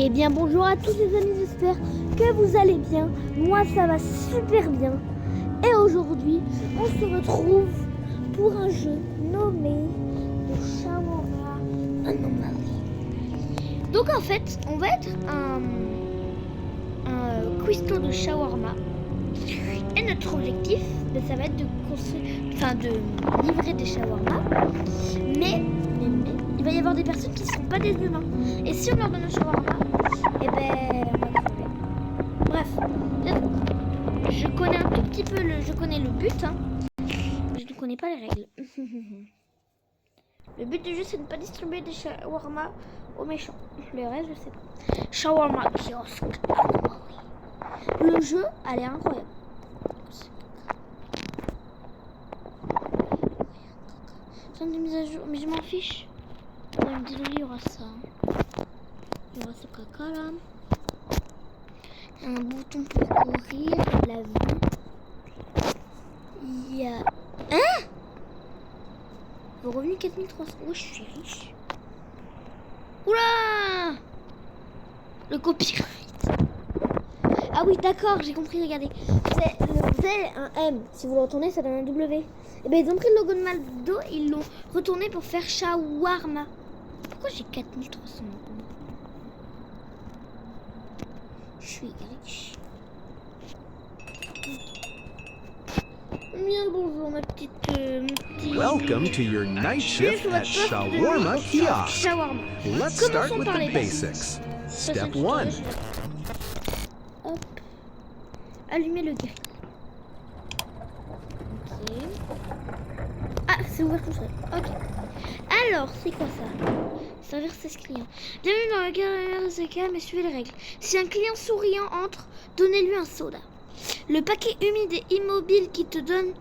Eh bien bonjour à tous les amis, j'espère que vous allez bien. Moi ça va super bien. Et aujourd'hui on se retrouve pour un jeu nommé The Shawarma Anomaly. Donc en fait on va être un cuistot de shawarma. Et notre objectif ça va être de livrer des shawarma. Mais il va y avoir des personnes qui ne sont pas des humains. Et si on leur donne un shawarma, eh ben on va crever. Bref, je connais un tout petit peu je connais le but, hein, mais je ne connais pas les règles. Le but du jeu c'est de ne pas distribuer des shawarma aux méchants. Le reste je sais pas. Shawarma kiosque. Le jeu a l'air incroyable. Des mises à jour, mais je m'en fiche. Désolé, il y aura ça. Il y aura ce caca là. Un bouton pour courir, la vue. Il y a... Hein? Le revenu 4300. Oh, je suis riche. Oula! Le copyright. Ah oui, d'accord, j'ai compris, regardez. C'est le Z, un M. Si vous le retournez, ça donne un W. Et bien, ils ont pris le logo de McDo, ils l'ont retourné pour faire shawarma. Pourquoi j'ai 4300 euros? Je suis riche. Bien bonjour ma petite... Welcome to your night shift at Shawarma Kiosk. Let's start with the basics. Step 1. Hop. Allumer le grill. Ok. Ah, c'est ouvert tout seul. Ok. Alors, c'est quoi ça? Servir 16 clients. Bienvenue dans le carrière de CK, mais suivez les règles. Si un client souriant entre, donnez-lui un soda. Le paquet humide et immobile qui te donne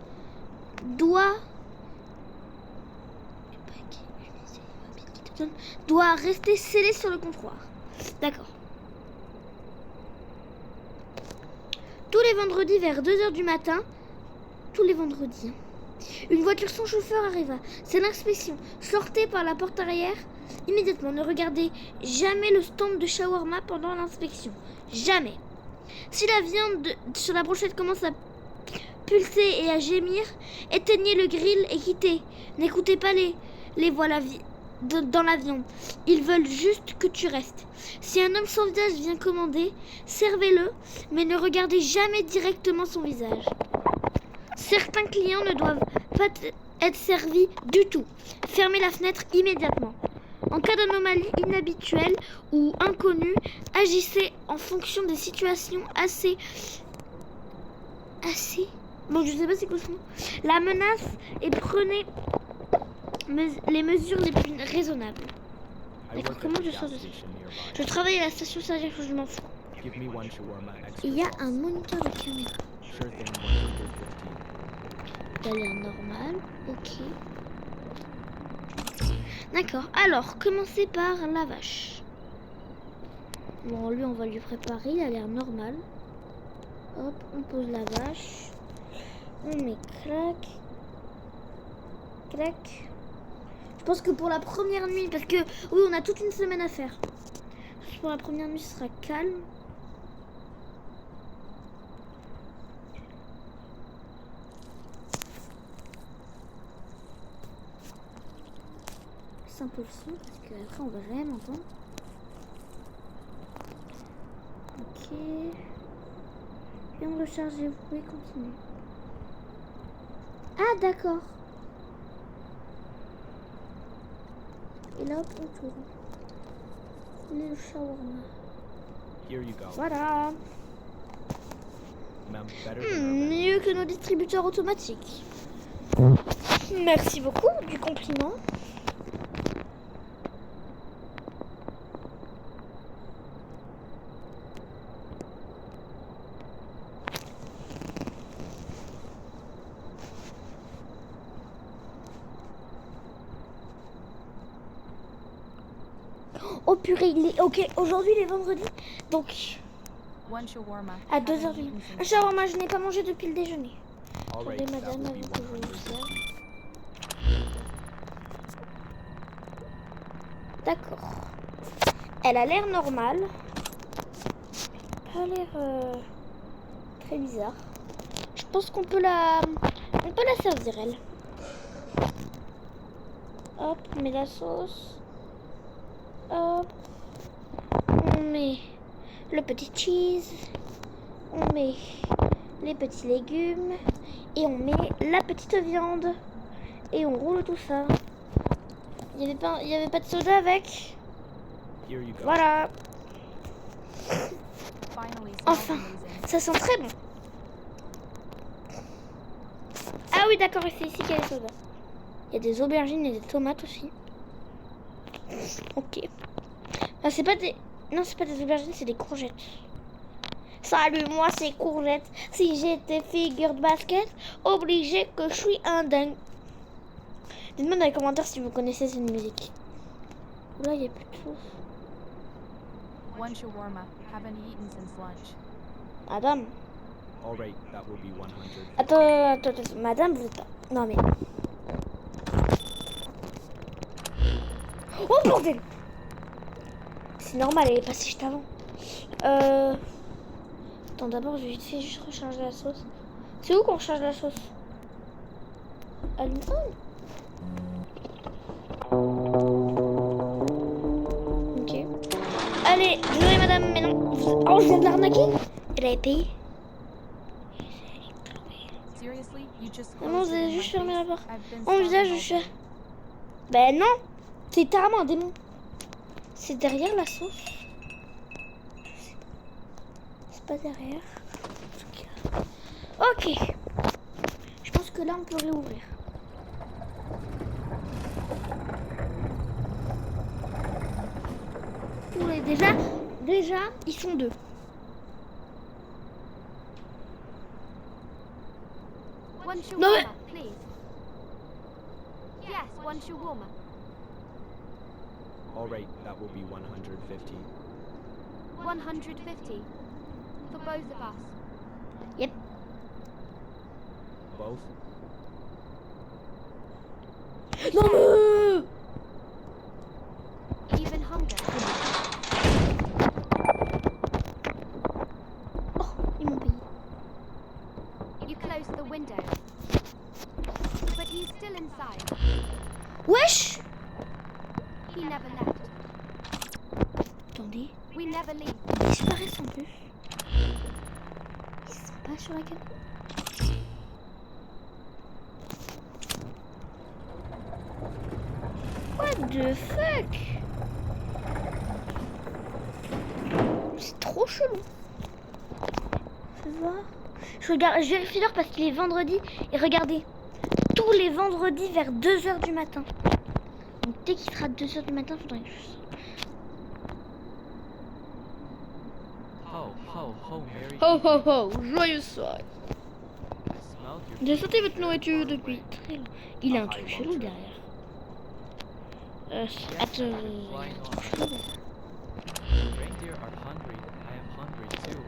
doit rester scellé sur le comptoir. D'accord. Tous les vendredis vers 2h du matin, tous les vendredis, une voiture sans chauffeur arriva. C'est l'inspection. Sortez par la porte arrière immédiatement. Ne regardez jamais le stand de shawarma pendant l'inspection. Jamais. Si la viande sur la brochette commence à pulser et à gémir, éteignez le grill et quittez. N'écoutez pas les voix dans la viande. Ils veulent juste que tu restes. Si un homme sans visage vient commander, servez-le, mais ne regardez jamais directement son visage. Certains clients ne doivent pas être servis du tout. Fermez la fenêtre immédiatement. En cas d'anomalie inhabituelle ou inconnue, agissez en fonction des situations assez... Bon, je sais pas c'est quoi ce mot. La menace et prenez les mesures les plus raisonnables. D'accord, comment je sors de ça? Je travaille à la station service, je m'en fous. Il y a un moniteur de caméra. Il a l'air normal, ok. D'accord, alors, commencez par la vache. Bon, lui, on va lui préparer, il a l'air normal. Hop, on pose la vache. On met crac. Crac. Je pense que pour la première nuit, parce que, oui, on a toute une semaine à faire. Pour la première nuit, ce sera calme. Un peu le son parce qu'après on va rien entendre. Ok. Et on recharge et vous pouvez continuer. Ah d'accord. Et là hop on tourne. On est le shawarma. Here you go. Voilà. Mieux que nos distributeurs automatiques. Merci beaucoup du compliment. Oh purée, il est... Ok, aujourd'hui il est vendredi, donc à 2h du matin. Un shawarma, je n'ai pas mangé depuis le déjeuner. Attendez madame, avant que je vous serve. D'accord. Elle a l'air normale. pas l'air très bizarre. Je pense qu'on peut la servir elle. Hop, on met la sauce. Hop, on met le petit cheese. On met les petits légumes et on met la petite viande et on roule tout ça. Il y avait pas de soda avec. Voilà. Enfin, ça sent très bon. Ah oui, d'accord, c'est ici qu'il y a les sodas. Il y a des aubergines et des tomates aussi. Ok. Ah, c'est pas des... Non, c'est pas des aubergines, c'est des courgettes. Salut, moi c'est Courgette. Si j'étais figure de basket, obligé que je suis un dingue. Dites-moi dans les commentaires si vous connaissez cette musique. Là, il n'y a plus de sauce. One shawarma. Haven't eaten since lunch. Madame. All right, that will be 100. Attends. Madame, vous êtes pas... Non, mais... Oh, bordel! C'est normal, elle est passée juste avant. Attends, d'abord, je vais vite fait juste recharger la sauce. C'est où qu'on recharge la sauce? Ok. Allez, désolé madame, mais non. Oh, je viens de l'arnaquer. Elle avait payé. Non, vous avez juste fermé la porte. Mon visage, je suis... Ben non. C'est carrément un démon. C'est derrière la sauce. C'est pas derrière. Ok. Je pense que là, on peut réouvrir. Oui, déjà, ils sont deux. One shawarma, please. Yes, one shawarma. All right, that will be 150. 150 for both of us. Yep. Both? Non mais... Even hunger. Oh, ils m'ont payé. You closed the window. But he's still inside. Wesh! He never left. Attendez. We never leave. Ils disparaissent en plus. Ils sont pas sur la caméra. What the fuck? C'est trop chelou. Fais voir. Je vérifie l'heure parce qu'il est vendredi. Et regardez, tous les vendredis vers 2h du matin. Donc dès qu'il sera 2h du matin, il faudrait juste... Ho ho ho, joyeuse soirée. J'ai sauté votre nourriture depuis très longtemps. Il a un truc chelou derrière. Attends. Reindeer are hungry. I am hungry too.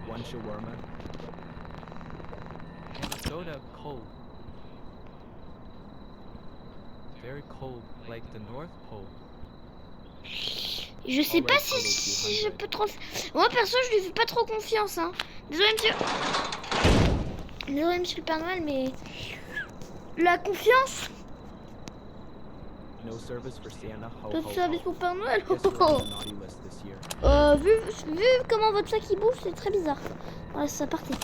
One shawarma. And the soda cold. Very cold, like the North Pole. Je sais pas si je peux trop... Moi perso je lui fais pas trop confiance hein. Désolé monsieur. Désolé monsieur le Père Noël mais... La confiance. No service for Santa. Ho, Pas ho, de ho. service pour Père Noël. Guess you're on the naughty list this year. Vu comment votre sac il bouge, c'est très bizarre. Voilà, ça partait.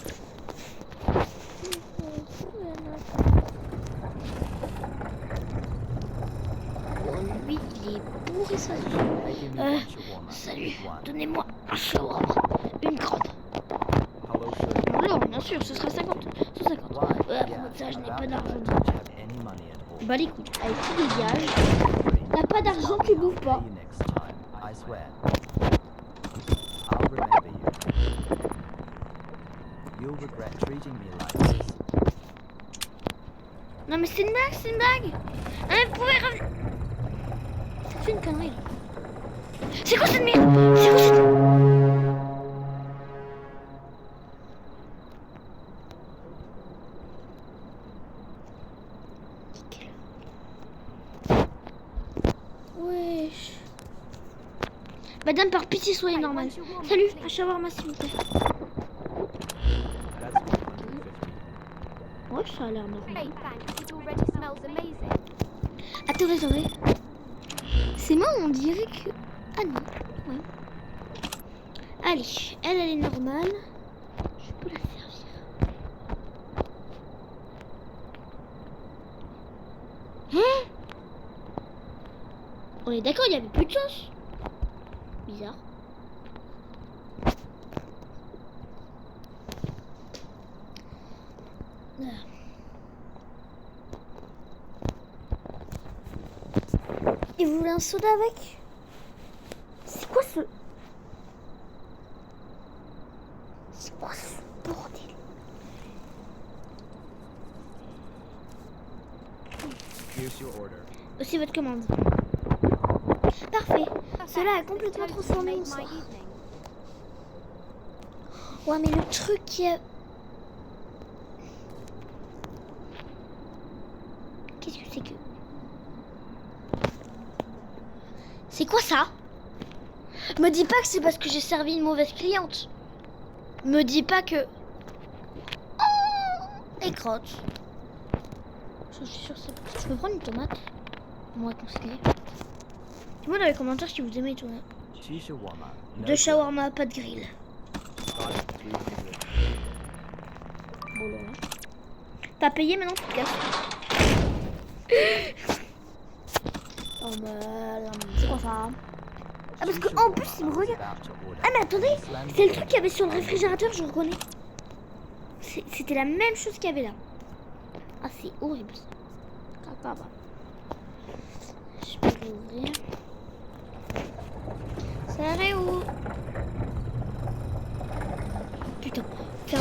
Lui, il est bourré ça. Salut, donnez-moi un shawarma, une crotte. Hello, sir. Alors, bien sûr, ce sera 50, 150. Après ça, je n'ai pas d'argent. Bah les couilles, avec tous les gages, t'as pas d'argent, tu bouffes pas. Non mais c'est une blague, c'est une blague. Ah, mais vous pouvez revenir. C'est une connerie là. C'est quoi cette merde? C'est quoi cette... Wesh. Bah Madame, par pitié, soyez normale. Salut, un shawarma s'il vous plaît. That's 150. Ouais, ça a l'air normal. Great, thanks. It already smells amazing. Attendez, attendez. C'est moi, on dirait que... Ah non, ouais. Allez, elle est normale. Je peux la servir. Hein? On est d'accord, il n'y avait plus de sauce. Bizarre. Ah. Et vous voulez un soda avec? C'est quoi ce... C'est quoi ce bordel? Here's your order. C'est votre commande. Parfait. Cela a complètement transformé mon soir. Ouais, mais le truc qui a... Qu'est-ce que c'est que... C'est quoi ça? Me dis pas que c'est parce que j'ai servi une mauvaise cliente. Me dis pas que... Oh, les crottes. Je suis sûre que c'est... Je peux prendre une tomate? On va considérer. Dis-moi dans les commentaires si vous aimez les tomates. Cheese shawarma. Deux shawarma, pas de grill. Start at 300. Bon, là. T'as payé maintenant, tu te casses. Oh bah, c'est quoi ça? Ah parce que en plus il me regarde. Ah mais attendez, c'est le truc qu'il y avait sur le réfrigérateur, je reconnais. C'était la même chose qu'il y avait là. Ah c'est horrible. Ah, bah. Je peux l'ouvrir. Ça allait où? Putain, ferme.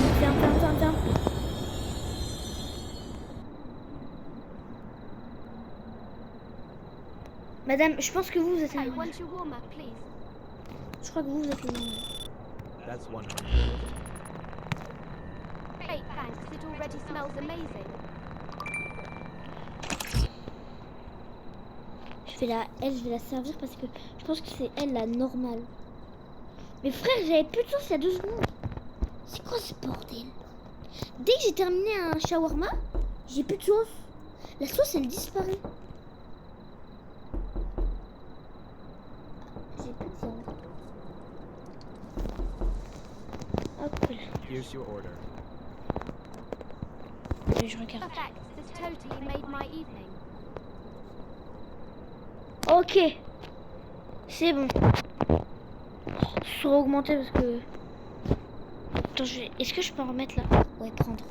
Madame, je pense que vous êtes la... I want your warmer, please. Je crois que vous êtes le... That's 150. Great, thanks. It already smells amazing. Je vais la servir parce que je pense que c'est elle la normale. Mais frère, j'avais plus de sauce il y a 2 secondes. C'est quoi ce bordel? Dès que j'ai terminé un shawarma, j'ai plus de sauce. La sauce elle disparaît. J'ai plus de sauce. Hop là. Here's your order. Et je regarde. Perfect. This totally made my evening. Ok. C'est bon. Je vais augmenter parce que... Attends, est-ce que je peux en remettre là? Ouais, prendre.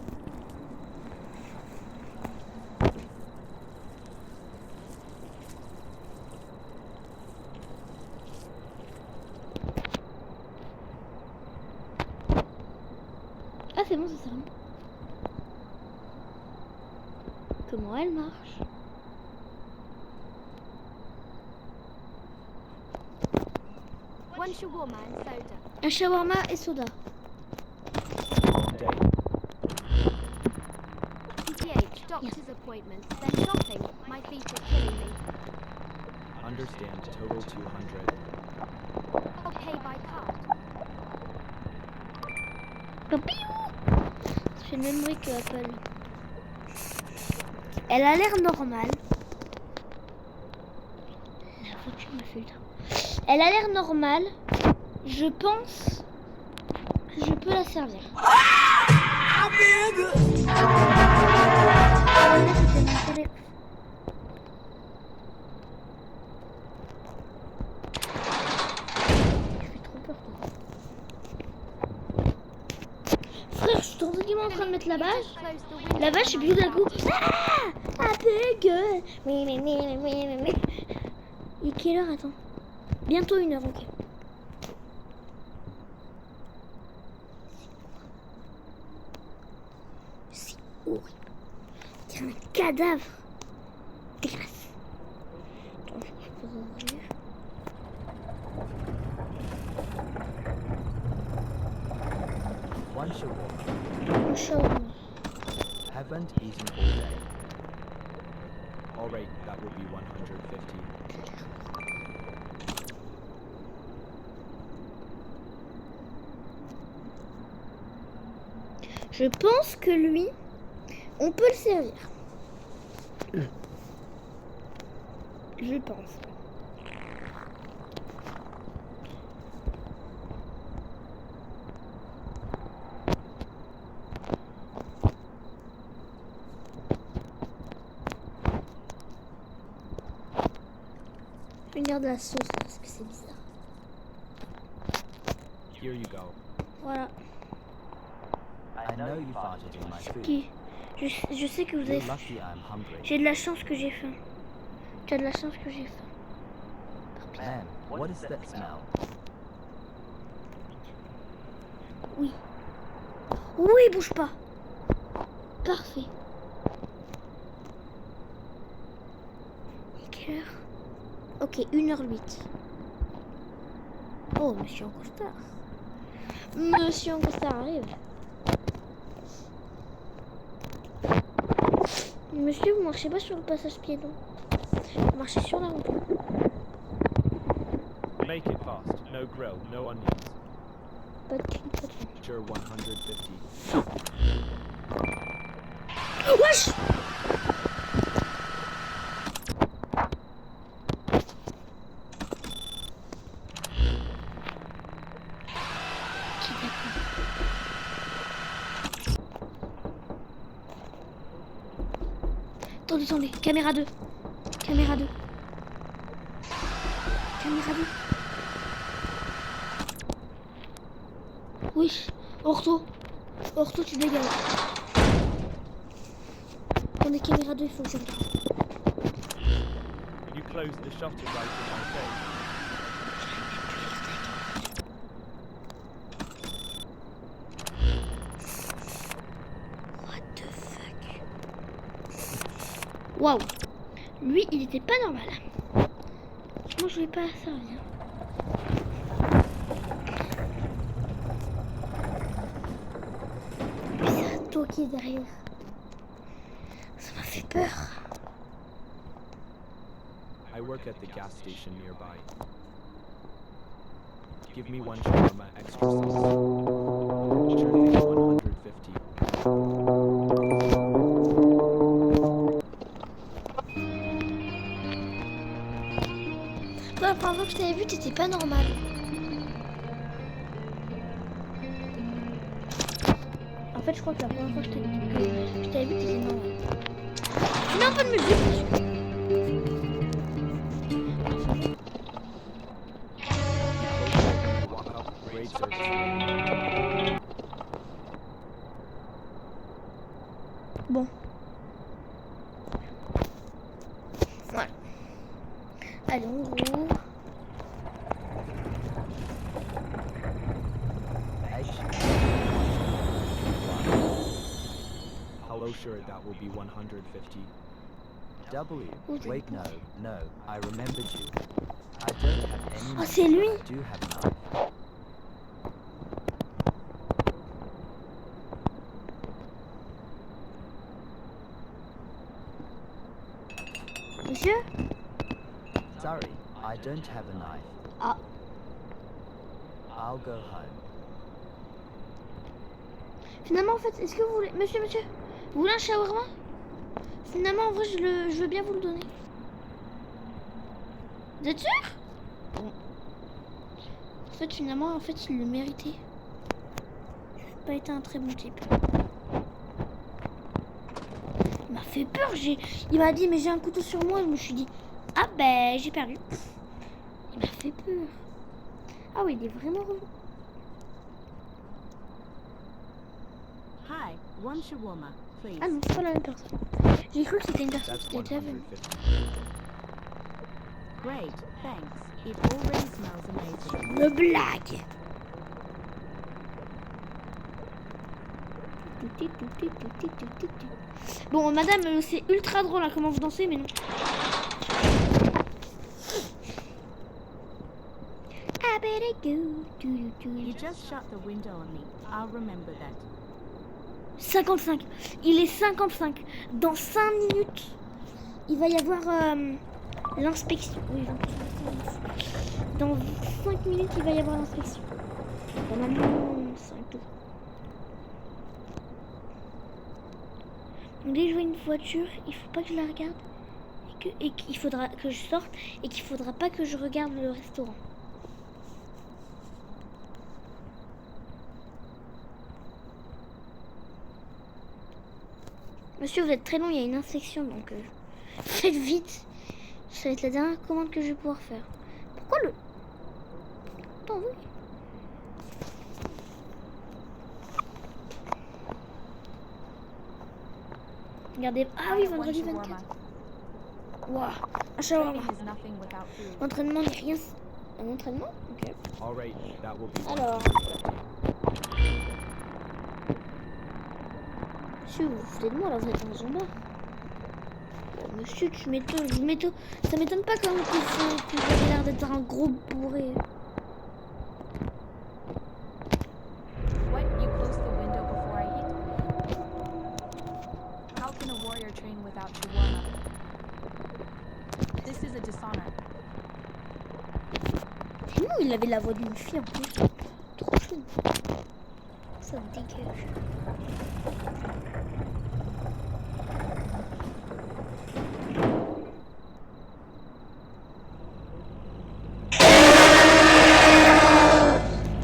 Ah, c'est bon, ça sert à rien. Comment elle marche? One shawarma and soda. Un shawarma et soda. Day. PTH, doctor's appointment, then shopping. My feet are killing me. Understand. Total 200. I'll pay by card. C'est le même bruit que Apple. Elle a l'air normale. La voiture m'a fait le train. Elle a l'air normale. Je pense que je peux la servir. Frère, je suis tranquillement en train de mettre la vache. Close the window. La vache, et puis tout d'un coup, ah, un peu gueule. Il est quelle heure? Attends. Bientôt 1 heure, ok. C'est horrible. C'est un cadavre. Dégueulasse. Attends, je peux ouvrir. One shawarma. Un shawarma. Haven't eaten all day. Alright, that will be 150. Je pense que lui, on peut le servir. Je pense. Regarde la sauce parce que c'est bizarre. Here you go. Voilà. I know you farted in my food. Qui je sais que vous avez You're faim. lucky I'm hungry. J'ai de la chance que j'ai faim. Tu as de la chance que j'ai faim. Man, what is that smell? Oui. Oui, bouge pas. Parfait. Et quelle heure? Ok, 1h08. Oh, Monsieur en costard. Monsieur en costard arrive. Monsieur, vous marchez pas sur le passage piéton. Vous marchez sur la route. Make it fast. No grill, no onions. Pas de cri, pas de son. Sure, 150. Wesh! Attendez, attendez, caméra 2. Caméra 2. Caméra 2. Oui, Orto. Orto, tu dégages. Attendez, caméra 2, il faut que je regarde. You closed the shutter right in my face. What the fuck? Waouh. Lui, il était pas normal. Moi, je vais pas à ça, rien. Puis c'est un toi qui est derrière. Ça m'a fait peur. I work at the gas station nearby. Give me one shawarma extra sauce. Sure thing, 150. Toi, la première fois que je t'avais vu, t'étais pas normal. En fait, je crois que la première fois que je t'avais vu, t'étais normal. Tu mets un peu de musique dessus. Walk up, great service. Bon. Voilà. Allez, on roule. Hello, sure, that will be 150. W. Who's Wait, it? no, no. I remembered you. I don't have any. Oh, c'est lui. I do have a knife. Monsieur? Sorry, I don't have a knife. Ah. I'll go home. Finalement, en fait, est-ce que vous voulez... Monsieur, vous voulez un shawarma? Finalement, en vrai, je veux bien vous le donner. Vous êtes sûr? Bon. En fait, finalement, il le méritait. J'ai pas été un très bon type. Il m'a fait peur. Il m'a dit, mais j'ai un couteau sur moi. Je me suis dit, ah ben, j'ai perdu. Il m'a fait peur. Ah oui, il est vraiment revenu. Hi, one shawarma, please. Ah non, c'est pas la même personne. J'ai cru que c'était une personne That's qui était déjà venue. 150. Great, thanks. It already smells amazing. Une blague. Bon, madame, c'est ultra drôle hein, comment vous dansez, mais non. I better go. You just shut the window on me. I'll remember that. 55. Il est 55. Dans 5 minutes, il va y avoir l'inspection. Oui, dans 5 minutes, il va y avoir l'inspection. Dans la minute 5. Dès que je vois une voiture, il faut pas que je la regarde. Et qu'il faudra que je sorte. Et qu'il faudra pas que je regarde le restaurant. Monsieur, vous êtes très long, il y a une inspection, donc faites vite. Ça va être la dernière commande que je vais pouvoir faire. Pourquoi le... Attends, oui. Regardez. Ah oui, vendredi 24. Waouh, un shawarma. Training is nothing without food. Entraînement, il n'y a rien. Un entraînement? Ok. All right, that will be Alors. 150. Monsieur, vous vous foutez de moi là, vous êtes en zomba. Oh, monsieur, tu m'étonnes, ça m'étonne pas quand même que vous avez l'air d'être un gros bourré. What? You close the window before I eat? How can a warrior train without shawarma? This is a dishonor. Sinon, il avait la voix d'une fille en plus. Trop chou. Ça me dégage.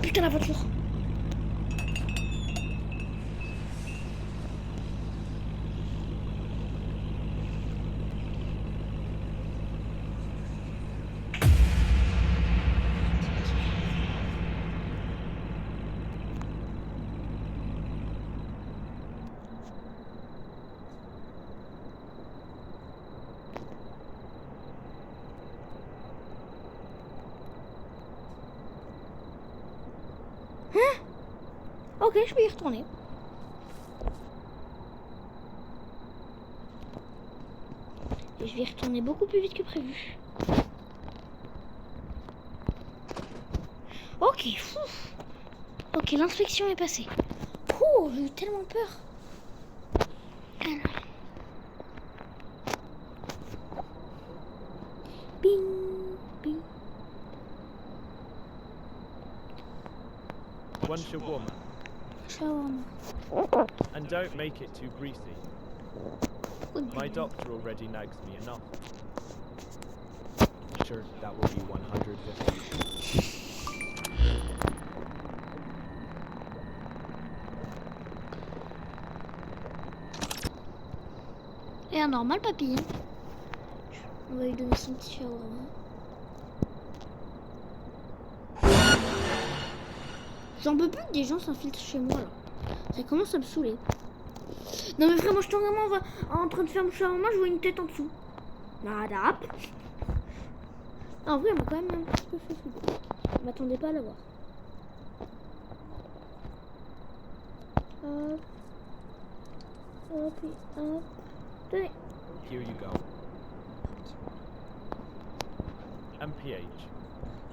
Putain, la voiture. Ok, je peux y retourner. Et je vais y retourner beaucoup plus vite que prévu. Ok, fou. Ok, l'inspection est passée. Oh, j'ai eu tellement peur. Alors. Bing, bing. One shawarma. Shawarma. And don't make it too greasy. My doctor already nags me enough. Sure, that will be 150. Et un normal papy. On va lui donner son petit shawarma. J'en peux plus que des gens s'infiltrent chez moi là. Ça commence à me saouler. Non mais frère, moi je suis vraiment en train de faire mon shawarma, je vois une tête en dessous. Nada. En vrai, on m'a quand même un petit peu fait flipper. Je m'attendais pas à la voir. Hop. Hop et hop. Tenez. Here you go. MPH.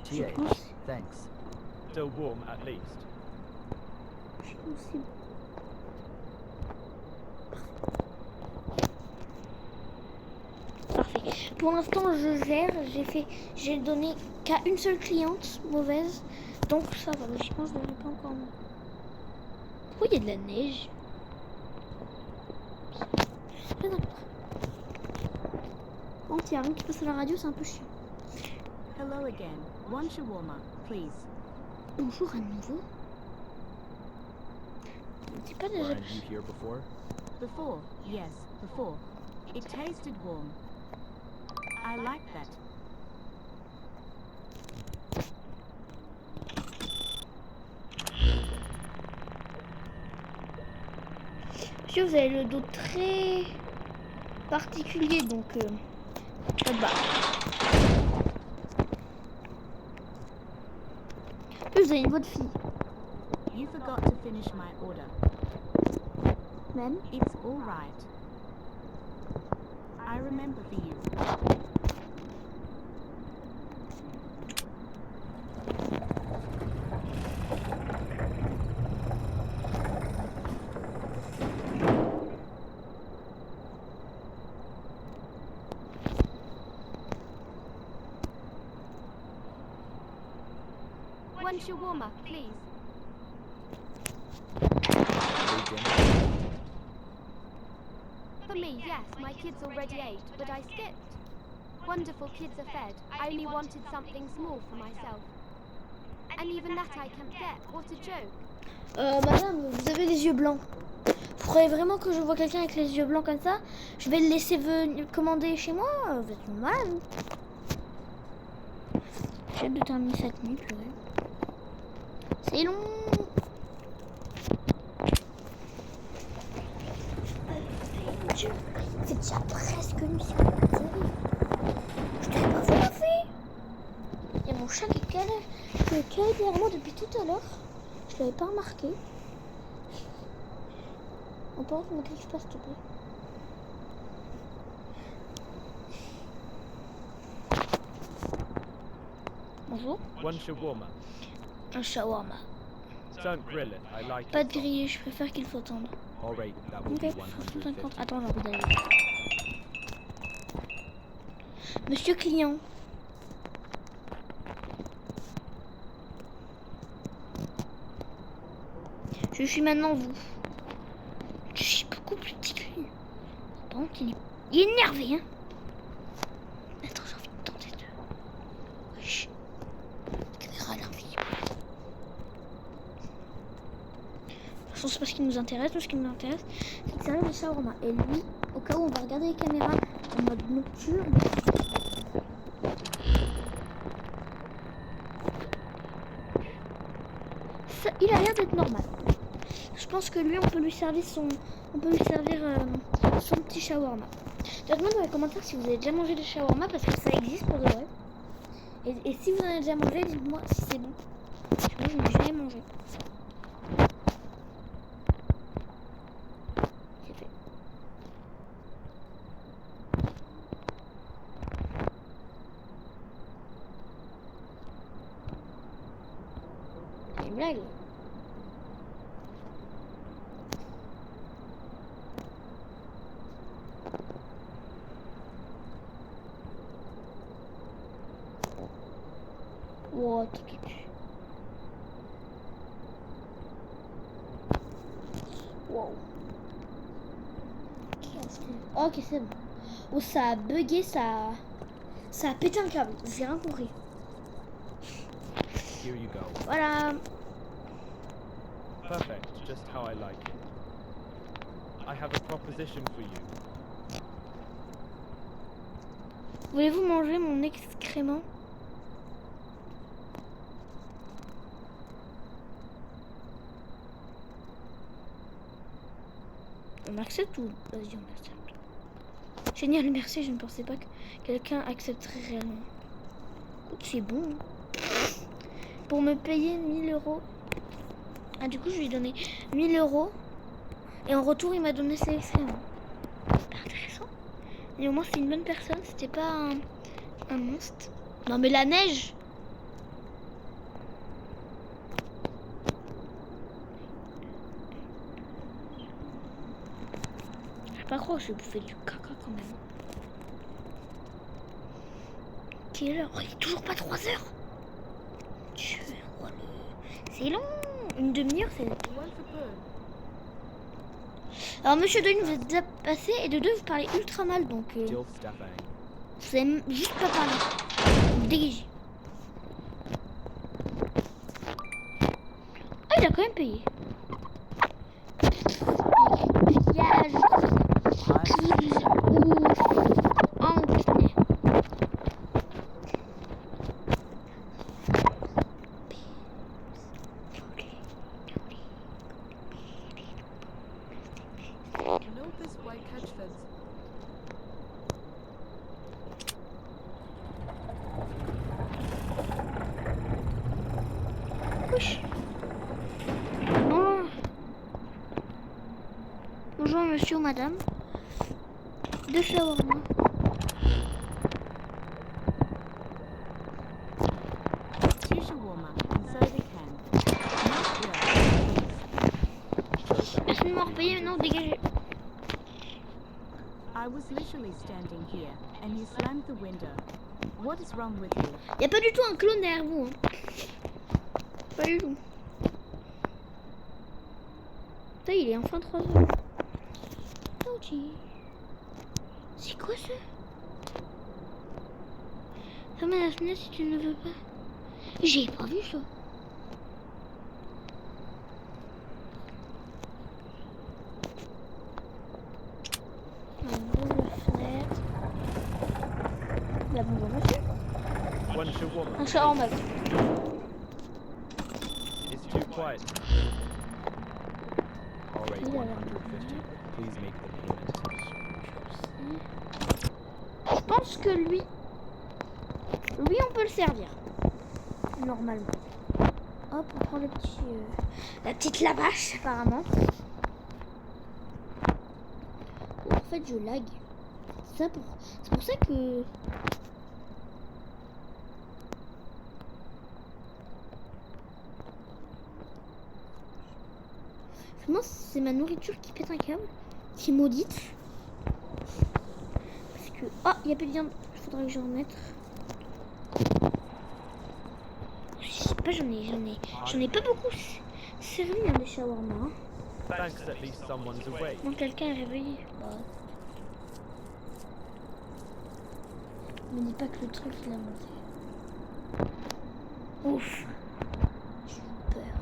TH, thanks. Still warm at least. Je pense que c'est parfait. Pour l'instant, je gère. J'ai donné qu'à une seule cliente mauvaise, donc ça va. Logiquement, je devrais pas encore. Pourquoi il y a de la neige? Très important. Quand il y a rien qui passe à la radio, c'est un peu chiant. Hello again. One shawarma, please. Bonjour à nouveau. C'est pas déjà. Weren't you here before? Before, yes, before. It tasted warm. I like that. Monsieur, vous avez le dos très particulier, donc pas de barre. Vous avez une voix de fille. You forgot to finish my order. Même. It's all right. I remember for you. One shawarma, please. For me, yes, my kids already ate, but I skipped. Wonderful kids are fed. I only wanted something small for myself. And even that I can't get. What a joke. Madame, vous avez les yeux blancs. Vous croyez vraiment que je vois quelqu'un avec les yeux blancs comme ça? Je vais le laisser venir commander chez moi? Vous êtes une malade. J'ai hâte de terminer cette nuit, purée. C'est long. C'est déjà presque nuit. Je t'avais pas vu la fille. Il y a mon chat qui est calé derrière moi depuis tout à l'heure. Je l'avais pas remarqué. On peut montrer quelque chose, s'il te plaît. Bonjour. One shawarma. Un shawarma. Don't grill it. I like Pas it. de grillé, je préfère qu'il faut tendre. All right, that will Ok, be 150. 150. Attends, j'ai envie d'aller. Monsieur client. Je suis maintenant vous. Je suis beaucoup plus petit que lui. Par contre, il est énervé, hein. Attends, j'ai envie de tenter de... Wesh. Caméra l'invisible. De toute façon, c'est pas ce qui nous intéresse. Nous, ce qui nous intéresse, c'est de servir le shawarma. Et lui, au cas où on va regarder les caméras en mode nocturne. Ça, il a l'air d'être normal. Je pense que lui, on peut lui servir son petit shawarma. Dites-moi dans les commentaires si vous avez déjà mangé des shawarma parce que ça existe pour de vrai. Et si vous en avez déjà mangé, dites-moi si c'est bon. Parce que moi, je n'ai jamais mangé. C'est fait. C'est une blague. What? Wow. Ok, c'est bon. Oh, ça a bugué, ça a pété un câble. J'ai rien compris. Here you go. Voilà. Perfect, just how I like it. I have a proposition for you. Voulez-vous manger mon excrément? On accepte ou... Vas-y, on accepte. Génial, merci, je ne pensais pas que quelqu'un accepterait réellement. C'est bon. Pour me payer 1000 €. Ah, du coup, je lui ai donné 1000 €. Et en retour, il m'a donné ses excréments. Pas intéressant. Et au moins, c'est une bonne personne. C'était pas un monstre. Non, mais la neige! Je peux pas croire que je vais bouffer du caca quand même. Quelle heure? Oh, il est toujours pas 3 h. Dieu, oh, c'est long. Une demi-heure, c'est... One for peu. Alors, monsieur de une, vous êtes déjà passé, et de deux, vous parlez ultra mal, donc... Jill Stefan. c'est juste pas parler. Dégagez. Ah, il a quand même payé. Pillage. Kill. Ouf. Anglais. Notice white catch fence. Wesh. Bonjour. Bonjour monsieur ou madame. Deux shawarma. Two shawarma, and so they can. Merci de m'en repayer, maintenant dégagez. I was literally standing here, and you slammed the window. What is wrong with you? Y a pas du tout un clone derrière vous. Hein. Pas du tout. Putain, il est enfin 3 h. Ok. C'est quoi ça? Ferme la fenêtre si tu ne veux pas. J'ai pas vu ça. On ouvre la fenêtre. La bonjour monsieur. One shawarma. Un chat en mode. It's too quiet. All right, 150. Please make the payment. Je pense que lui, on peut le servir. Normalement. Hop, on prend le petit, la petite lavache apparemment. Oh, en fait, je lag. C'est pour ça que. Je pense que c'est ma nourriture qui pète un câble, qui est maudite. Parce que... Ah, il n'y a plus de viande. Il faudrait que j'en mette. Je sais pas, j'en ai pas beaucoup servi hein, des shawarma. Hein. Thanks, at least someone's awake. Donc quelqu'un est réveillé. Bah. Me dis pas que le truc il a monté. Ouf. J'ai eu peur.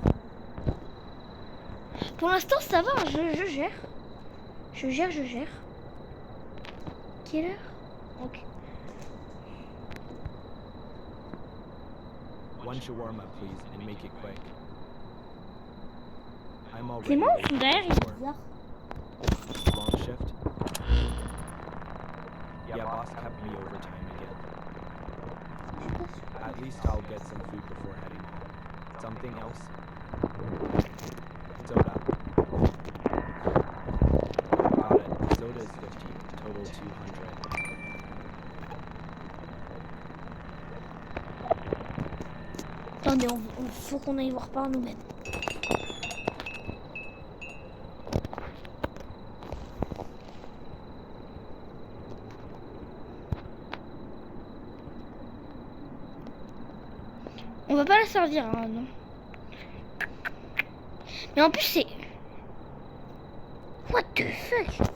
Pour l'instant ça va, je gère. Je gère. Quelle heure? Ok. One shawarma, please, and make it quick. I'm already C'est moi ou late son derrière il est for bizarre? long shift. Yeah, boss kept me overtime again. At least I'll get some food before heading home. Something else? Soda. Got it. Soda is 50. Total 200. Attendez, faut qu'on aille voir par nous-mêmes. On va pas la servir, hein, non. Mais en plus, c'est... What the fuck?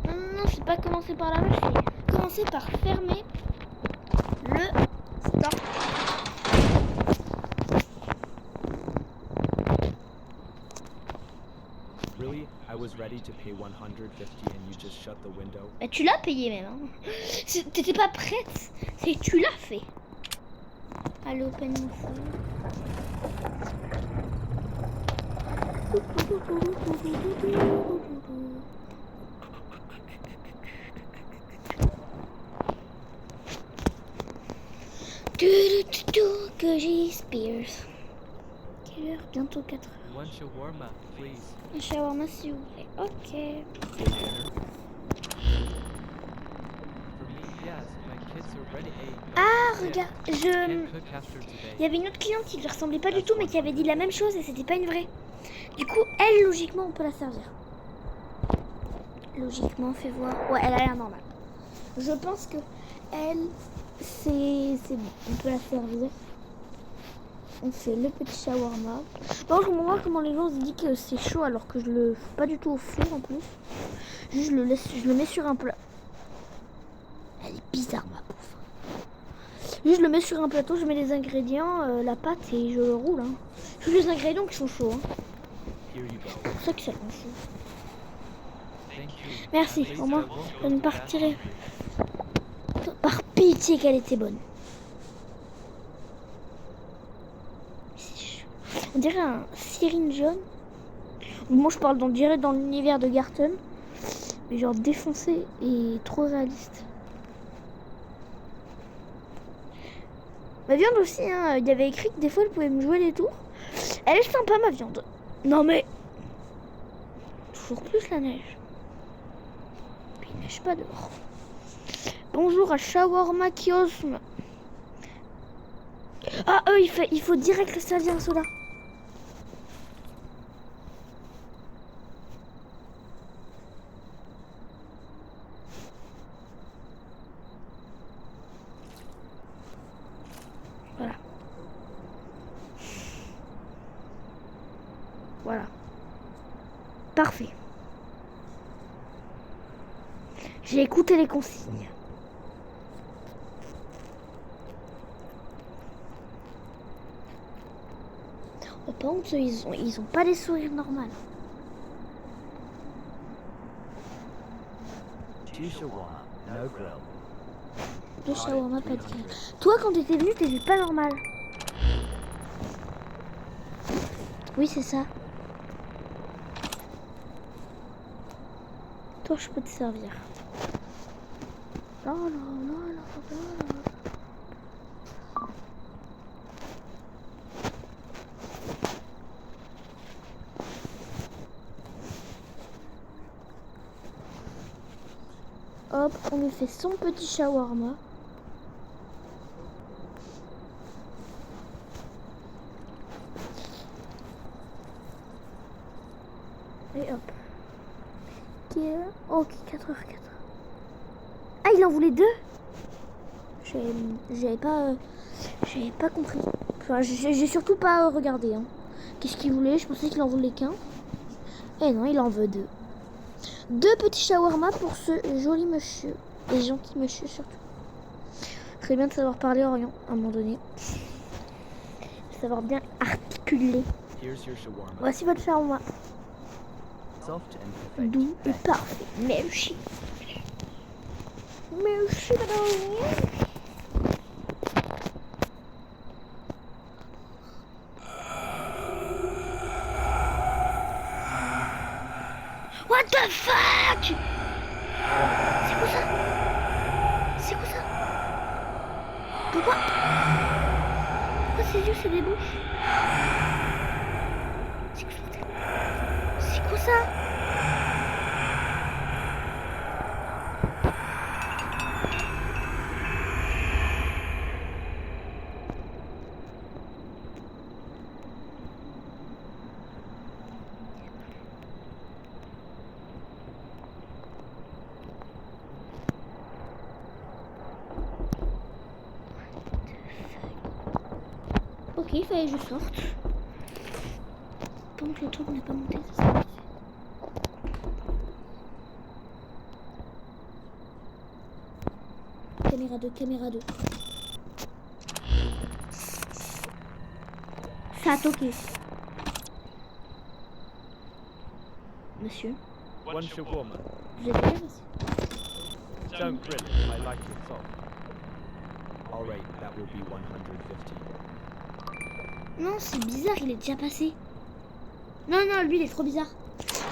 Non, c'est pas commencer par la vache, c'est commencer par fermer le store. Really? I was ready to pay 150 and you just shut the window? Bah, tu l'as payé même. Hein. T'étais pas prête, c'est que tu l'as fait. Allez, open mon feu. Que j'ai Spears. Quelle heure? Bientôt 4 heures. One shawarma, please. Un shawarma s'il vous plaît. Ok. For me, yes. My kids are ready. Ah, regarde, Can't cook after today. Il y avait une autre cliente qui ne ressemblait pas du tout, mais qui avait dit la même chose et c'était pas une vraie. Du coup, elle, logiquement, on peut la servir. Logiquement, fais voir. Ouais, elle a l'air normale. Je pense que elle, c'est bon. On peut la servir. On fait le petit shawarma. Bon, je me vois comment les gens se disent que c'est chaud alors que je le fais pas du tout au four en plus. Juste, je le mets sur un plat. Elle est bizarre, ma pauvre. Juste, je le mets sur un plateau, je mets les ingrédients, la pâte et je le roule. Hein. Tous les ingrédients qui sont chauds. Hein. Here you go. C'est pour ça que c'est bon chaud. Thank you. Merci, At least au moins, I won't je go ne to partirai. that. Par pitié qu'elle était bonne. On dirait un Cyril jaune. Moi je parle dirait dans l'univers de Garten. Mais genre défoncé et trop réaliste. Ma viande aussi, hein, il y avait écrit que des fois elle pouvait me jouer des tours. Elle est sympa ma viande. Non mais... Toujours plus la neige. Puis il neige pas dehors. Bonjour à Shawarma Kiosme. Ah il faut direct le servir un soda. Voilà. Voilà. Parfait. J'ai écouté les consignes. Oh, par contre, ils ont pas des sourires normaux. 2 shawarma, no grill. 2 shawarma, pas de grill. Toi, quand t'étais venu, t'étais pas normal. Oui, c'est ça. Toi, je peux te servir. Oh là là là là là. Hop, on lui fait son petit shawarma. Et hop. Ok, 4h04. Ah, il en voulait 2? J'avais pas compris. Enfin, j'ai surtout pas regardé. Hein. Qu'est-ce qu'il voulait? Je pensais qu'il en voulait qu'un. Et non, il en veut 2. 2 petits shawarma pour ce joli monsieur. Et gentil monsieur surtout. Très bien de savoir parler Orion à un moment donné. De savoir bien articuler. Here's your shawarma. Voici votre shawarma. Soft and perfect. Doux et parfait. Merci. Merci madame. What the fuck? C'est quoi ça? C'est quoi ça? Pourquoi ses yeux se débouchent? C'est quoi ça? Ok, il fallait que je sorte. Pendant que le truc n'a pas monté, ça s'est passé. Caméra 2, caméra 2. Ça a toqué. Monsieur, One shawarma. vous êtes bien ici? Don't grill it. I like it soft. All right, that will be 150. Non, c'est bizarre, il est déjà passé. Non, non, lui, il est trop bizarre.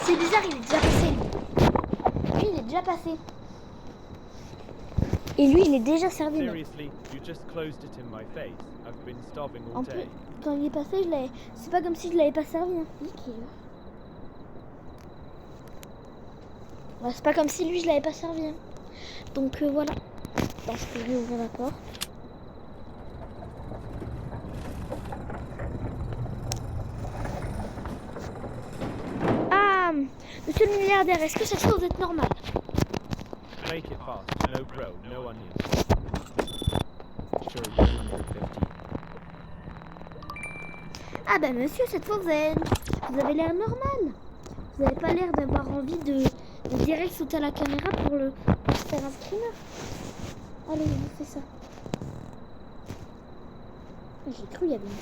C'est bizarre, il est déjà passé. Lui, il est déjà passé. Et lui, il est déjà servi. mais Seriously, you just closed it in my face. I've been starving all En plus, day. quand il est passé, c'est pas comme si je l'avais pas servi. Hein. Nickel. Ouais, c'est pas comme si lui, je l'avais pas servi. Hein. Donc voilà. Bon, je peux ouvrir la porte. Ah, monsieur le milliardaire, est-ce que cette chose est normale? Make it fast. No grill, no onions. Sure, 150. Ah bah monsieur, cette fois vous avez l'air normal. Vous n'avez pas l'air d'avoir envie de direct sauter à la caméra pour faire un screamer. Allez, on fait ça. J'ai cru il y avait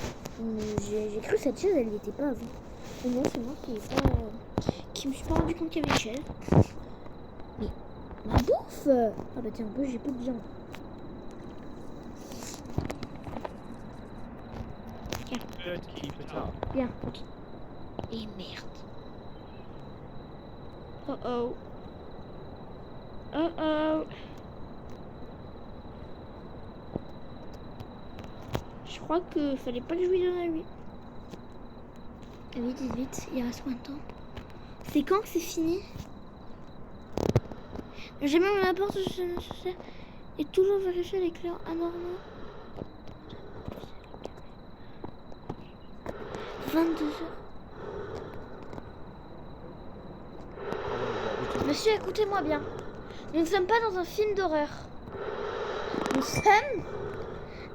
j'ai cru cette chaise elle n'y était pas avant. Mais non, c'est moi qui me suis pas rendu compte qu'il y avait une chaise. Mais ma bouffe. Ah bah tiens, un peu j'ai peu de viande. Good, keep it up. Bien, ok. Et merde. Oh oh. Oh oh. Je crois que fallait pas que je lui donne à lui. Vite, vite, vite. Il reste combien de temps? C'est quand que c'est fini? J'ai mis mon apport et toujours vérifier les clairs anormaux. 22h. Monsieur, écoutez-moi bien. Nous ne sommes pas dans un film d'horreur. Nous sommes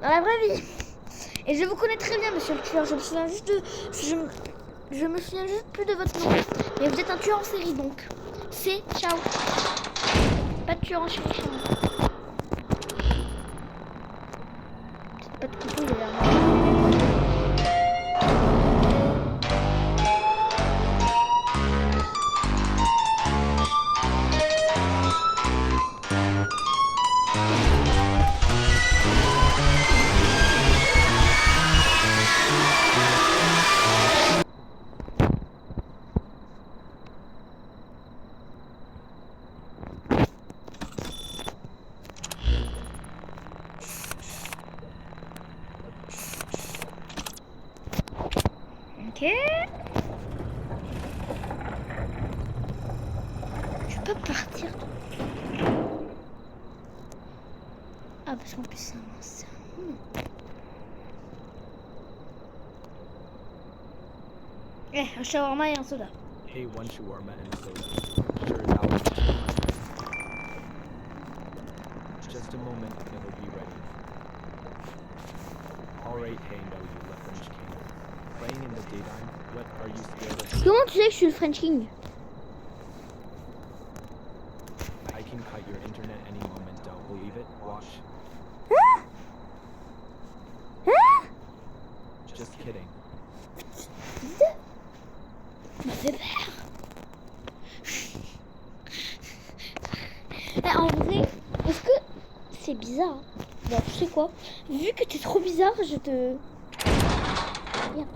dans la vraie vie. Et je vous connais très bien, monsieur le tueur. Je me souviens juste plus de votre nom. Mais vous êtes un tueur en série, donc. C'est ciao. Pas de surenchère. Pas de couteau, il a l'air marrant. Ok. Je peux pas partir. Ah, parce qu'en plus c'est un shawarma et un soda. Hey, one shawarma and a soda. Sure, that will be just a moment, it'll be ready. Alright, hey, no, you the French king. Playing in the daytime, what are you scared of? Comment tu sais que je suis le French King? I can cut your internet any moment, don't believe it? Watch. Hein? Hein? Just kidding. Ça m'a fait peur. Eh, en vrai, est-ce que c'est bizarre? Bon, tu sais quoi? Vu que t'es trop bizarre, je te... Viens.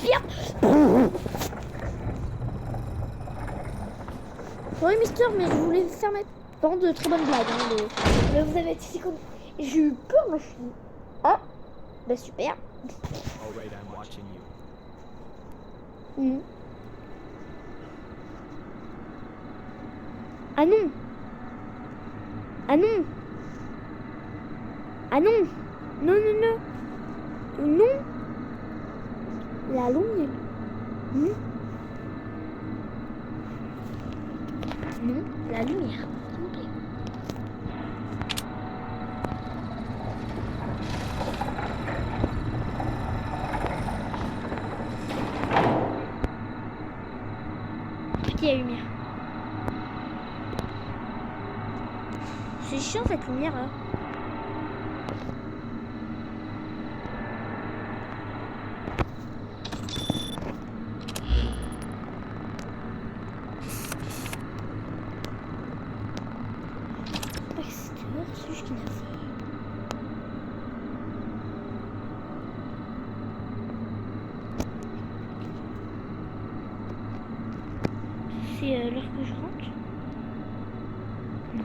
Viens. Oui, Mister, mais je voulais faire mes... Par contre, de très bonnes blagues. Hein, mais vous avez été comme... J'ai eu peur, ma fille. Ah, bah super. Alright, I'm watching you. Ah non. Ah non. Ah non. Non, non, non. Non. La longue. Non. Non, la lumière. S'il vous plaît. Petit la lumière. C'est chiant cette lumière là. C'est juste une affaire. C'est l'heure que je rentre. Non.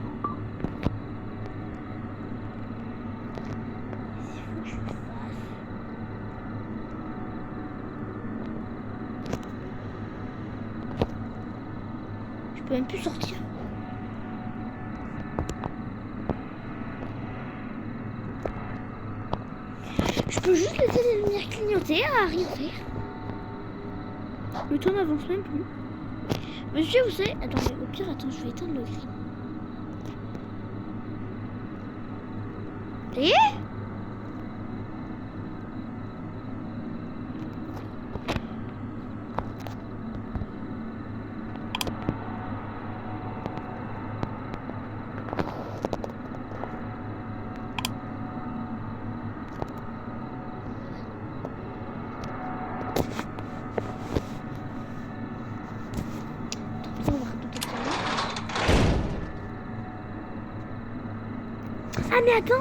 Il faut que je le fasse. Je peux même plus sortir. Je peux juste laisser les lumières clignoter à rien faire. Le temps n'avance même plus. Monsieur, vous savez... Attendez, au pire, attends, je vais éteindre le gris. Et ah mais attends.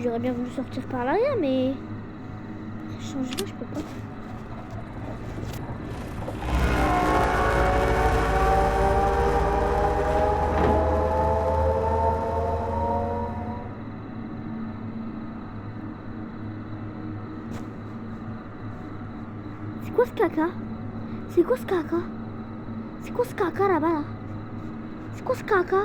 J'aurais bien voulu sortir par l'arrière, mais changer, je peux pas. C'est quoi ce caca? C'est quoi ce caca? C'est quoi ce caca là-bas là? C'est quoi ce caca?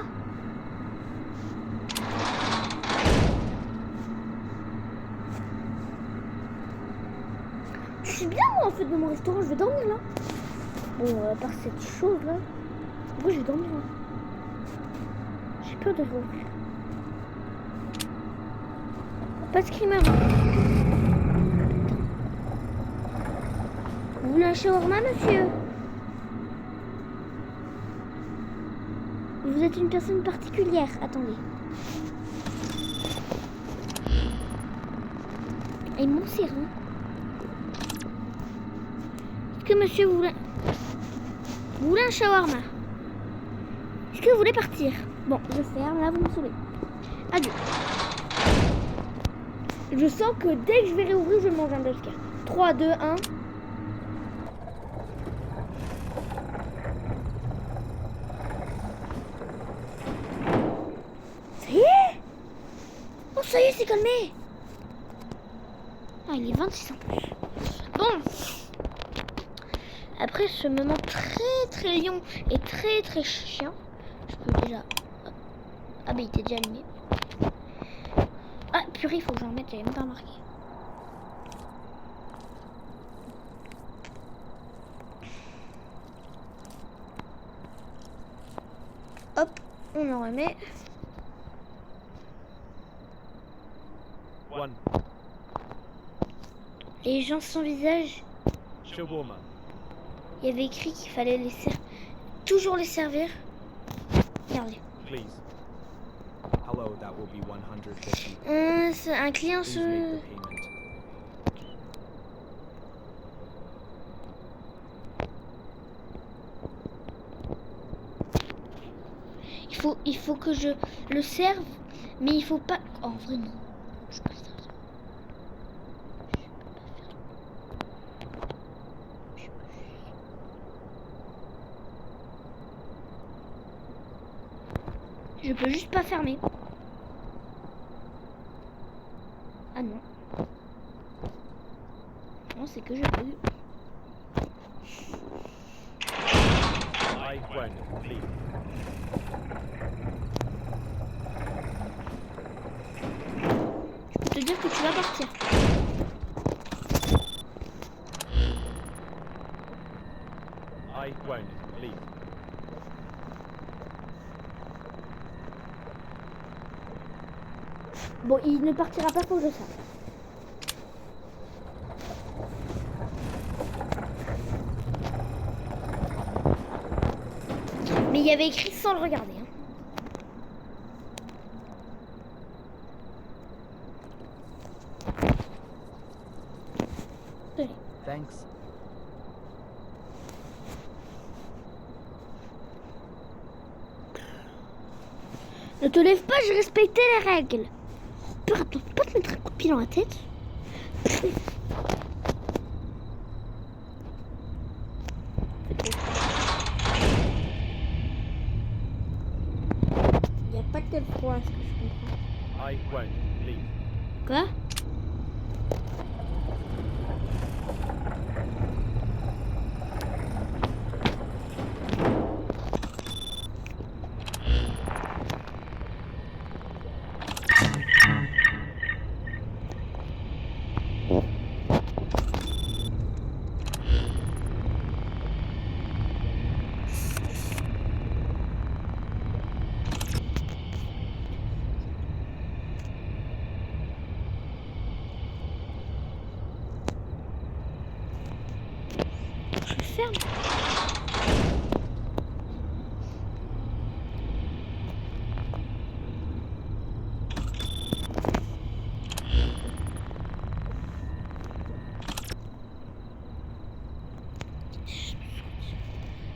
Je suis bien moi en fait dans mon restaurant, je vais dormir là. Bon, à part cette chose là. Pourquoi je vais dormir là? J'ai peur de rouvrir. Pas de screamer. Vous voulez un shawarma, monsieur? Vous êtes une personne particulière. Attendez. Et mon serrant. Est-ce que monsieur vous voulez un shawarma? Est-ce que vous voulez partir? Bon, je ferme. Là, vous me saoulez. Adieu. Je sens que dès que je vais réouvrir, je vais manger un Belka. 3, 2, 1. Ça y est! Oh, ça y est, c'est calmé! Ah, il est 26 en plus. Bon. Après ce moment très long et très chiant, je peux déjà... Ah bah il était déjà allumé. Ah purée, il faut que j'en remette, j'avais même pas remarqué. Hop, on en remet. One. Les gens sans visage, Shawarma. il y avait écrit qu'il fallait toujours les servir. Regardez. Please. Hello, that will be 150. C'est un client Please se... make the payment. Il faut que je le serve, mais il faut pas... Oh, vraiment. Je peux pas faire ça. Je peux juste pas fermer. Ah non. Non, c'est que je bug. I won't leave. Je peux te dire que tu vas partir. I won't leave. Bon, il ne partira pas, faut que je sache. Mais il y avait écrit sans le regarder. Hein. Tenez. Thanks. Ne te lève pas, j'ai respecté les règles. Peur, attends, faut pas te mettre un coup de pied dans la tête. Il n'y a pas de tel froid, ce que je comprends. I won't leave. Quoi? Je le ferme.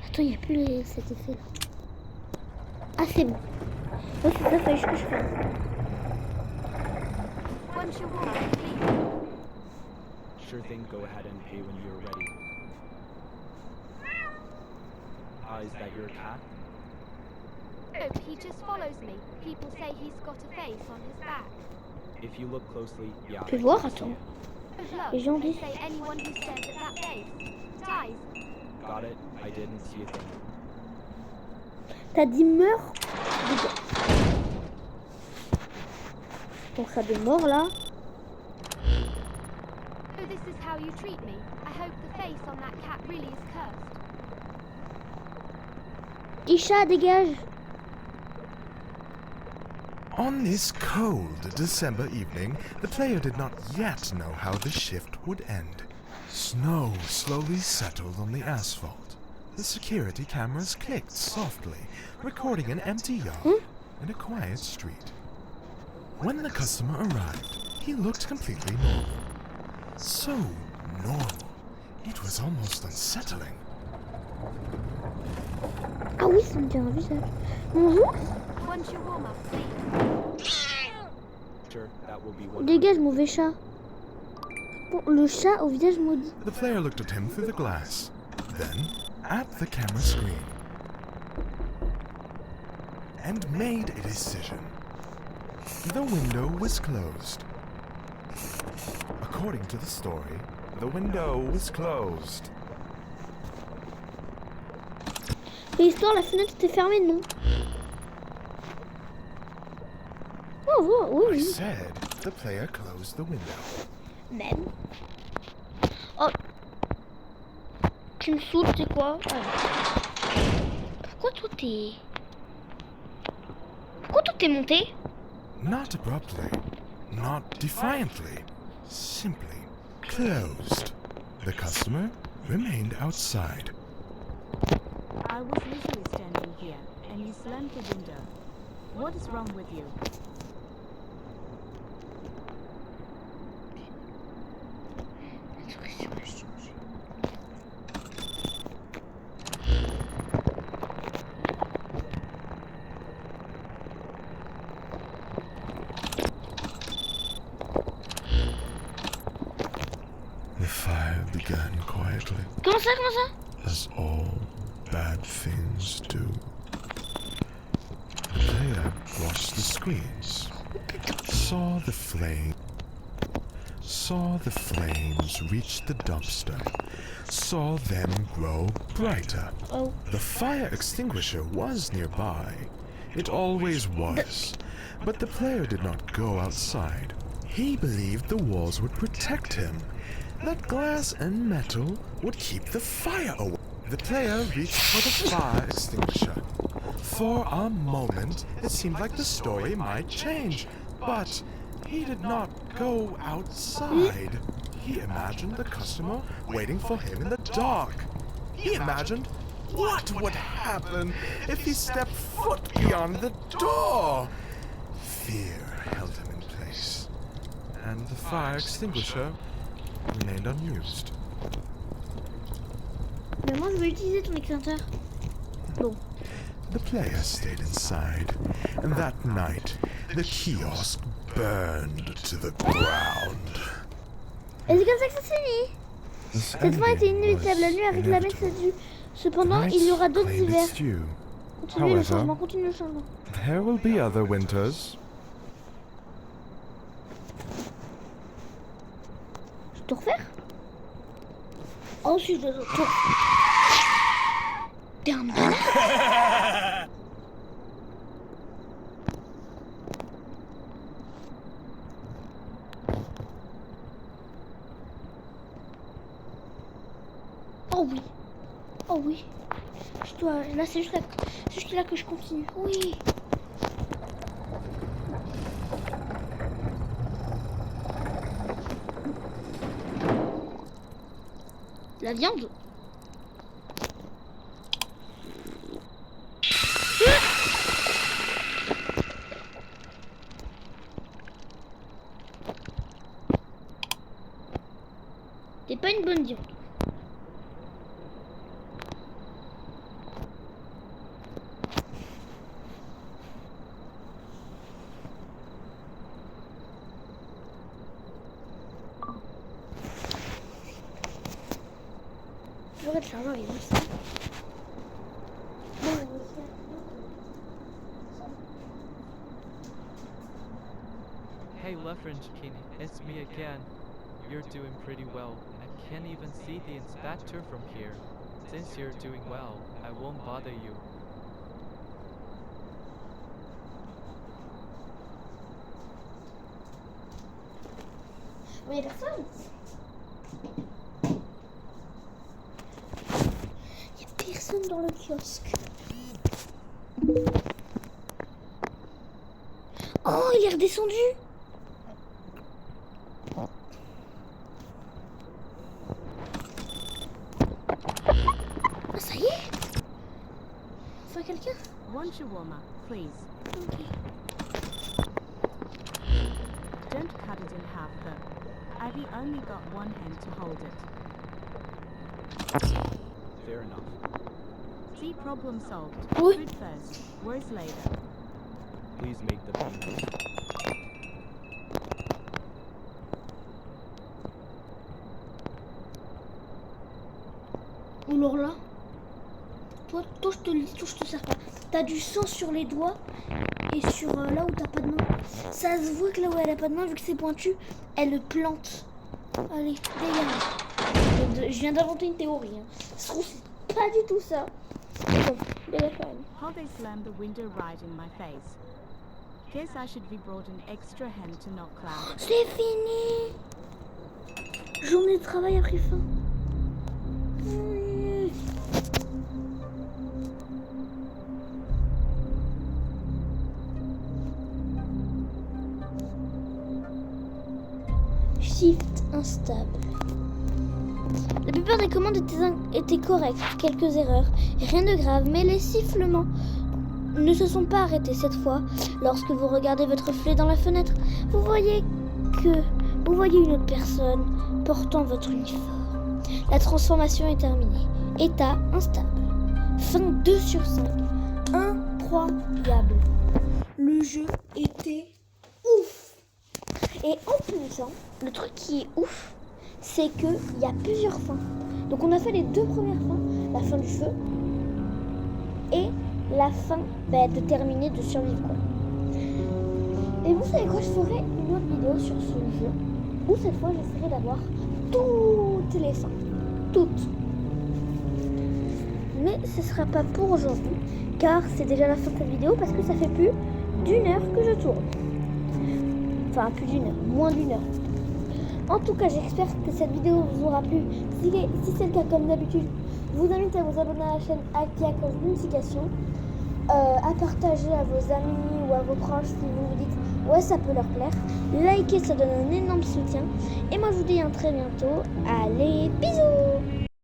Attends, il n'y a plus cet effet là. Ah, c'est bon. Oh, c'est ça, fallait que je fasse. One shawarma, please. Sure thing, go ahead and pay when you're ready. Is that your cat? Look, he just follows me. People say he's got a face on his back. If you look closely, yeah. Tu peux I voir, can see attends. it. Look, Les gens they disent... say anyone who stares at that face dies. Got it. I didn't see a thing. T'as dit meurs? Bon, ça démord là. So this is how you treat me. I hope the face on that cat really is cursed. Isha, dégage. On this cold December evening, the player did not yet know how the shift would end. Snow slowly settled on the asphalt. The security cameras clicked softly, recording an empty yard and a quiet street. When the customer arrived, he looked completely normal. So normal, it was almost unsettling. Ah oui, ça me dit un visage. Bonjour. One shawarma, please. Sure, that will be one. Dégage, mauvais chat. Bon, le chat au visage maudit. The player looked at him through the glass, then at the camera screen, and made a decision. The window was closed. According to the story, the window was closed. L'histoire, la fenêtre était fermée, non? Oh, oui, I oui. said the player closed the window. Même. Oh. Tu me saoutes, c'est quoi? Pourquoi toi t'es... Pourquoi toi t'es monté? Not abruptly, not defiantly, simply closed. The customer remained outside. I was literally standing here, and you slammed the window. What is wrong with you? The fire began quietly, Comment ça? as all bad things do. The player watched the screens, saw the flames reach the dumpster, saw them grow brighter. Oh. The fire extinguisher was nearby. It always was. But the player did not go outside. He believed the walls would protect him, that glass and metal would keep the fire away. The player reached for the fire extinguisher. For a moment, it seemed like the story might change, but he did not go outside. He imagined the customer waiting for him in the dark. He imagined what would happen if he stepped foot beyond the door. Fear held him in place, and the fire extinguisher remained unused. Mais moi je veux utiliser ton extincteur. Bon. The player stayed inside, and that night, the kiosk burned to the ground. Et c'est comme ça que ça se finit. Cette fin était inévitable, la nuit a réclamé sa due. Cependant, il y aura d'autres hivers. Continue le changement, continue le changement. There will be other winters. Je te refaire? Oh si, je dois te... T'es un malade. Oh oui. Oh oui. Je dois... Là, c'est juste là que je continue. Oui. La viande. T'es pas une bonne viande. J'aurais de l'argent avec ça. Hey Lefrenchkin, it's me again. You're doing pretty well. I can't even see the inspector from here. Since you're doing well, I won't bother you. Mais il y a personne. Il y a personne dans le kiosque. Oh, il est redescendu. Ah, ça y est. Enfin, quelqu'un. One shawarma, please. Ok. Don't cut it in half though. Ivy only got one hand to hold it. Fair enough. See, problem solved. Oui. Food first, worries later. Please make the payment. Alors là, toi je te le dis, toi je te sers pas. T'as du sang sur les doigts et sur là où t'as pas de main. Ça se voit que là où elle a pas de main, vu que c'est pointu, elle le plante. Allez, dégage. Je viens d'inventer une théorie. Hein. Ça se trouve, c'est pas du tout ça. Bon, dégage quand même. How they slammed the window right in my face. Guess I should be brought an extra hand to knock Cloud. C'est fini. Journée de travail a pris fin. Oui. Shift instable. La plupart des commandes étaient correctes, quelques erreurs, rien de grave, mais les sifflements ne se sont pas arrêtés cette fois. Lorsque vous regardez votre reflet dans la fenêtre, vous voyez une autre personne portant votre uniforme. La transformation est terminée. État instable. Fin 2 sur 5. Incroyable. Le jeu était ouf. Et en plus, hein, le truc qui est ouf, c'est qu'il y a plusieurs fins. Donc on a fait les 2 premières fins. La fin du feu et la fin de terminer, de survivre quoi. Et vous savez quoi, je ferai une autre vidéo sur ce jeu où cette fois j'essaierai d'avoir toutes les fins. Toutes. Mais ce sera pas pour aujourd'hui car c'est déjà la fin de cette vidéo parce que ça fait plus d'1 heure que je tourne. Enfin plus d'1 heure, moins d'1 heure. En tout cas j'espère que cette vidéo vous aura plu. Si c'est le cas comme d'habitude, je vous invite à vous abonner à la chaîne, à activer la cloche de notification, à partager à vos amis ou à vos proches si vous vous dites ouais ça peut leur plaire. Likez, ça donne un énorme soutien. Et moi je vous dis à très bientôt. Allez, bisous.